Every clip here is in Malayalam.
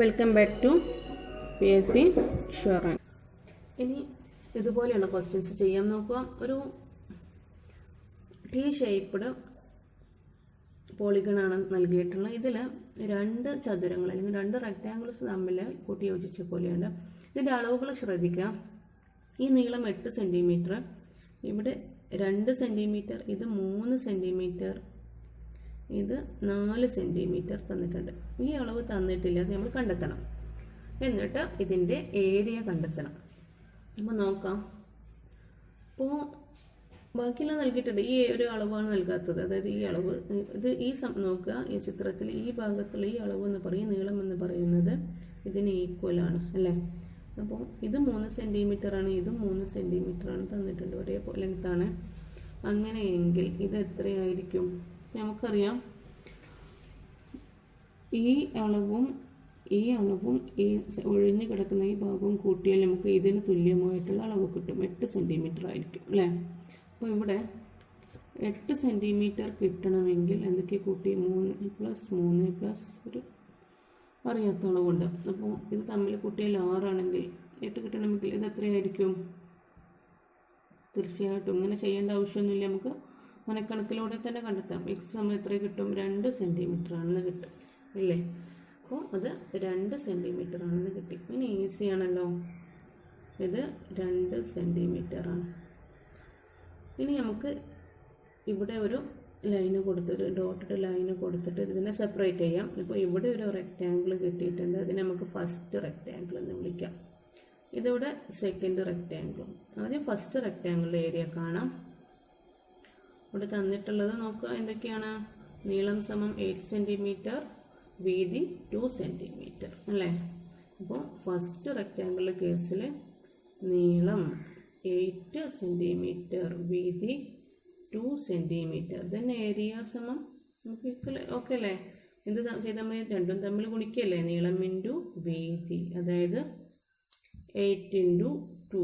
Welcome back to PSC sure. ഇനി ഇതുപോലെയുള്ള ക്വസ്റ്റ്യൻസ് ചെയ്യാൻ നോക്കുക. ഒരു ടി ഷേപ്പ്ഡ് പോളിഗണാണ് നൽകിയിട്ടുള്ള. ഇതിൽ രണ്ട് ചതുരങ്ങൾ അല്ലെങ്കിൽ രണ്ട് റെക്റ്റാങ്കിൾസ് തമ്മിൽ കൂട്ടി യോജിച്ച പോലെയുണ്ട്. ഇതിൻ്റെ അളവുകൾ ശ്രദ്ധിക്കുക. ഈ നീളം 8 സെൻറ്റിമീറ്റർ, ഇവിടെ 2 സെൻറ്റിമീറ്റർ, ഇത് 3 സെൻറ്റിമീറ്റർ, ഇത് 4 സെൻറ്റിമീറ്റർ തന്നിട്ടുണ്ട്. ഈ അളവ് തന്നിട്ടില്ല, അത് നമ്മൾ കണ്ടെത്തണം. എന്നിട്ട് ഇതിൻ്റെ ഏരിയ കണ്ടെത്തണം. അപ്പോൾ നോക്കാം. അപ്പോൾ ബാക്കിയെല്ലാം നൽകിയിട്ടുണ്ട്. ഈ ഒരു അളവാണ് നൽകാത്തത്. അതായത് ഈ അളവ്, ഇത് നോക്കുക. ഈ ചിത്രത്തിൽ ഈ ഭാഗത്തുള്ള ഈ അളവ് എന്ന് പറയും, നീളം എന്ന് പറയുന്നത് ഇതിന് ഈക്വലാണ് അല്ലേ. അപ്പോൾ ഇത് 3 സെൻറ്റിമീറ്റർ ആണ്, ഇതും 3 സെൻറ്റിമീറ്റർ ആണ് തന്നിട്ടുണ്ട്, ഒരേ ലെങ്ത്താണ്. അങ്ങനെയെങ്കിൽ ഇത് എത്രയായിരിക്കും? നമുക്കറിയാം ഈ അളവും ഈ ഒഴിഞ്ഞു കിടക്കുന്ന ഈ ഭാഗവും കൂട്ടിയാൽ നമുക്ക് ഇതിന് തുല്യമായിട്ടുള്ള അളവ് കിട്ടും. 8 സെൻറ്റിമീറ്റർ ആയിരിക്കും അല്ലേ. അപ്പോൾ ഇവിടെ 8 സെൻറ്റിമീറ്റർ കിട്ടണമെങ്കിൽ എന്തൊക്കെ കൂട്ടി? 3 + 3 + ഒരു അറിയാത്ത അളവുണ്ട്. അപ്പോൾ ഇത് തമ്മിൽ കൂട്ടിയാൽ 6 ആണെങ്കിൽ 8 കിട്ടണമെങ്കിൽ ഇത് എത്രയായിരിക്കും? തീർച്ചയായിട്ടും ഇങ്ങനെ ചെയ്യേണ്ട ആവശ്യമൊന്നുമില്ല, നമുക്ക് മനക്കണക്കിലൂടെ തന്നെ കണ്ടെത്താം. എക്സ് നമ്മൾ എത്ര കിട്ടും? 2 സെൻറ്റിമീറ്റർ ആണെന്ന് കിട്ടും ഇല്ലേ. അപ്പോൾ അത് 2 സെൻറ്റിമീറ്റർ ആണെന്ന് കിട്ടി. ഇനി ഈസി ആണല്ലോ, ഇത് 2 സെൻറ്റിമീറ്റർ ആണ്. ഇനി നമുക്ക് ഇവിടെ ഒരു ലൈന് കൊടുത്തിട്ട്, ഡോട്ടഡ് ലൈന് കൊടുത്തിട്ട് ഇതിനെ സെപ്പറേറ്റ് ചെയ്യാം. ഇപ്പോൾ ഇവിടെ ഒരു റെക്റ്റാങ്കിൾ കിട്ടിയിട്ടുണ്ട്, അതിനെ നമുക്ക് ഫസ്റ്റ് റെക്റ്റാങ്കിൾ എന്ന് വിളിക്കാം. ഇതിവിടെ സെക്കൻഡ് റെക്റ്റാങ്കിളും. ആദ്യം ഫസ്റ്റ് റെക്റ്റാങ്കിളിൻ്റെ ഏരിയ കാണാം. ഇവിടെ തന്നിട്ടുള്ളത് നോക്കുക എന്തൊക്കെയാണ്? നീളം = 8 സെൻറ്റിമീറ്റർ, വീതി 2 സെൻറ്റിമീറ്റർ അല്ലേ. അപ്പോൾ ഫസ്റ്റ് റെക്റ്റാങ്കിളിൻ്റെ കേസിൽ നീളം 8 സെൻറ്റിമീറ്റർ, വീതി 2 സെൻറ്റിമീറ്റർ. ദെൻ ഏരിയ നമുക്ക് ഓക്കെ അല്ലേ. എന്ത് ചെയ്താൽ മതി? രണ്ടും തമ്മിൽ ഗുണിക്കല്ലേ, നീളം ഇൻറ്റു വീതി. അതായത് 8 × 2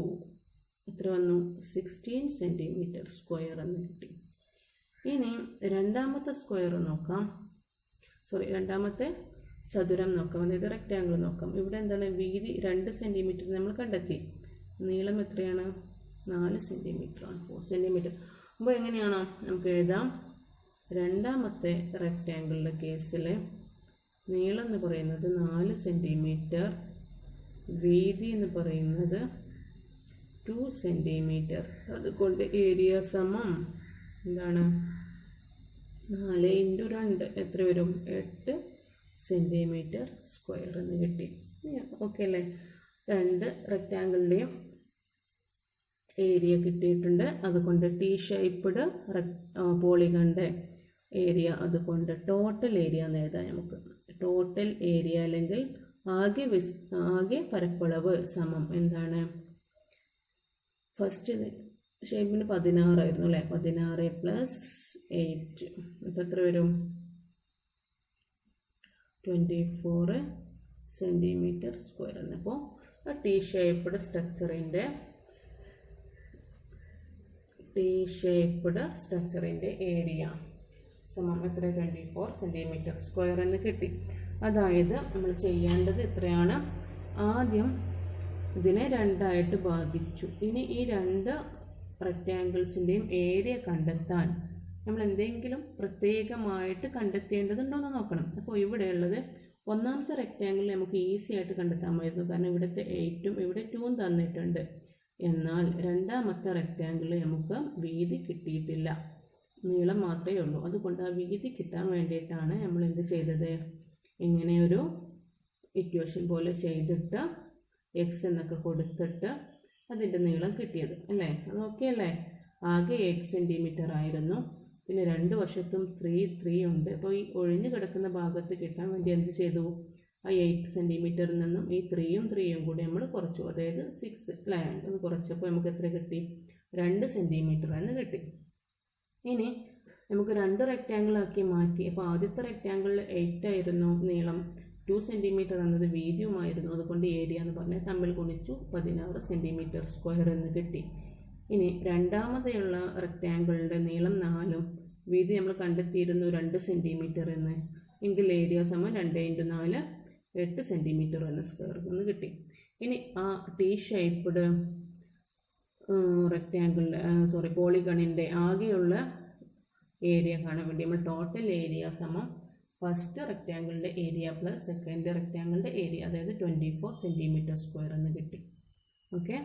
എത്ര വന്നു? 16 സെൻറ്റിമീറ്റർ സ്ക്വയർ എന്ന് കിട്ടി. ഇനി രണ്ടാമത്തെ സ്ക്വയർ നോക്കാം, രണ്ടാമത്തെ ചതുരം നോക്കാം, അതായത് റെക്റ്റാങ്കിൾ നോക്കാം. ഇവിടെ എന്താണ്? വീതി 2 സെൻറ്റിമീറ്റർ നമ്മൾ കണ്ടെത്തി. നീളം എത്രയാണ്? 4 സെൻറ്റിമീറ്റർ ആണ്, 4 സെൻറ്റിമീറ്റർ. അപ്പോൾ എങ്ങനെയാണോ നമുക്ക് എഴുതാം? രണ്ടാമത്തെ റെക്റ്റാങ്കിളിൻ്റെ കേസിൽ നീളം എന്ന് പറയുന്നത് 4 സെൻറ്റിമീറ്റർ, വീതി എന്ന് പറയുന്നത് 2 സെൻറ്റിമീറ്റർ. അതുകൊണ്ട് ഏരിയ എന്താണ്? 4 × 2 എത്ര വരും? 8 സെൻറ്റിമീറ്റർ സ്ക്വയർ എന്ന് കിട്ടി. ഓക്കെ അല്ലേ. രണ്ട് റെക്റ്റാങ്കിളിൻ്റെയും ഏരിയ കിട്ടിയിട്ടുണ്ട്. അതുകൊണ്ട് ടി ഷേപ്പ്ഡ് പോളിഗണിൻ്റെ ഏരിയ, അതുകൊണ്ട് ടോട്ടൽ ഏരിയ എന്ന് എഴുതാം നമുക്ക്. ടോട്ടൽ ഏരിയ അല്ലെങ്കിൽ ആകെ പരപ്പളവ് എന്താണ്? ഫസ്റ്റ് ഷേപ്പിന് 16 ആയിരുന്നു അല്ലേ. 16 + 8 ഇപ്പം എത്ര വരും? 24 സെൻറ്റിമീറ്റർ സ്ക്വയർ എന്ന്. അപ്പോൾ ടി ഷേപ്പ്ഡ് സ്ട്രക്ചറിൻ്റെ ഏരിയ എത്ര? 24 സെൻറ്റിമീറ്റർ സ്ക്വയർ എന്ന് കിട്ടി. അതായത് നമ്മൾ ചെയ്യേണ്ടത് എത്രയാണ്? ആദ്യം ഇതിനെ രണ്ടായിട്ട് ഭാഗിച്ചു. ഇനി ഈ രണ്ട് റെക്റ്റാങ്കിൾസിൻ്റെയും ഏരിയ കണ്ടെത്താൻ നമ്മൾ എന്തെങ്കിലും പ്രത്യേകമായിട്ട് കണ്ടെത്തേണ്ടതുണ്ടോയെന്ന് നോക്കണം. അപ്പോൾ ഇവിടെയുള്ളത് ഒന്നാമത്തെ റെക്റ്റാങ്കിൾ നമുക്ക് ഈസി ആയിട്ട് കണ്ടെത്താമായിരുന്നു, കാരണം ഇവിടുത്തെ 8ഉം ഇവിടെ 2ഉം തന്നിട്ടുണ്ട്. എന്നാൽ രണ്ടാമത്തെ റെക്റ്റാങ്കിൾ നമുക്ക് വീതി കിട്ടിയിട്ടില്ല, നീളം മാത്രമേ ഉള്ളൂ. അതുകൊണ്ട് ആ വീതി കിട്ടാൻ വേണ്ടിയിട്ടാണ് നമ്മൾ എന്ത് ചെയ്തത്? ഇങ്ങനെ ഒരു ഇക്വേഷൻ പോലെ ചെയ്തിട്ട് എക്സ് എന്നൊക്കെ കൊടുത്തിട്ട് അതിൻ്റെ നീളം കിട്ടിയത് അല്ലേ. അത് ഓക്കെ അല്ലേ. ആകെ 8 സെൻറ്റിമീറ്റർ ആയിരുന്നു, പിന്നെ രണ്ട് വശത്തും 3 ഉണ്ട്. അപ്പോൾ ഈ ഒഴിഞ്ഞു കിടക്കുന്ന ഭാഗത്ത് കിട്ടാൻ വേണ്ടി എന്ത് ചെയ്തു? ആ 8 സെൻറ്റിമീറ്ററിൽ നിന്നും ഈ 3ഉം കൂടി നമ്മൾ കുറച്ചു, അതായത് 6 അല്ലേ. അത് കുറച്ചപ്പോൾ നമുക്ക് എത്ര കിട്ടി? 2 സെൻറ്റിമീറ്റർ എന്ന് കിട്ടി. ഇനി നമുക്ക് രണ്ട് റെക്റ്റാങ്കിളാക്കി മാറ്റി. അപ്പോൾ ആദ്യത്തെ റെക്റ്റാങ്കിളിൽ 8 ആയിരുന്നു നീളം, 2 സെൻറ്റിമീറ്റർ എന്നത് വീതിയുമായിരുന്നു. അതുകൊണ്ട് ഏരിയ എന്ന് പറഞ്ഞാൽ തമ്മിൽ ഗുണിച്ചു 16 സെൻറ്റിമീറ്റർ സ്ക്വയർ എന്ന് കിട്ടി. ഇനി രണ്ടാമതെയുള്ള റെക്റ്റാങ്കിളിൻ്റെ നീളം 4ഉം വീതി നമ്മൾ കണ്ടെത്തിയിരുന്നു 2 സെൻറ്റിമീറ്റർ എന്ന്. എങ്കിൽ ഏരിയ 2 × 4 8 സെൻറ്റിമീറ്റർ എന്ന സ്ക്വയർ എന്ന് കിട്ടി. ഇനി ആ ടി ഷേപ്പ്ഡ് റെക്റ്റാങ്കിളിൻ്റെ പോളിഗണിൻ്റെ ആകെയുള്ള ഏരിയ കാണാൻ വേണ്ടി നമ്മൾ ടോട്ടൽ ഏരിയ സമം ഫസ്റ്റ് റെക്റ്റാങ്കിളിൻ്റെ ഏരിയ പ്ലസ് സെക്കൻഡ് റെക്റ്റാങ്കിളിൻ്റെ ഏരിയ, അതായത് 24 സെൻറ്റിമീറ്റർ സ്ക്വയർ എന്ന് കിട്ടി. ഓക്കെ.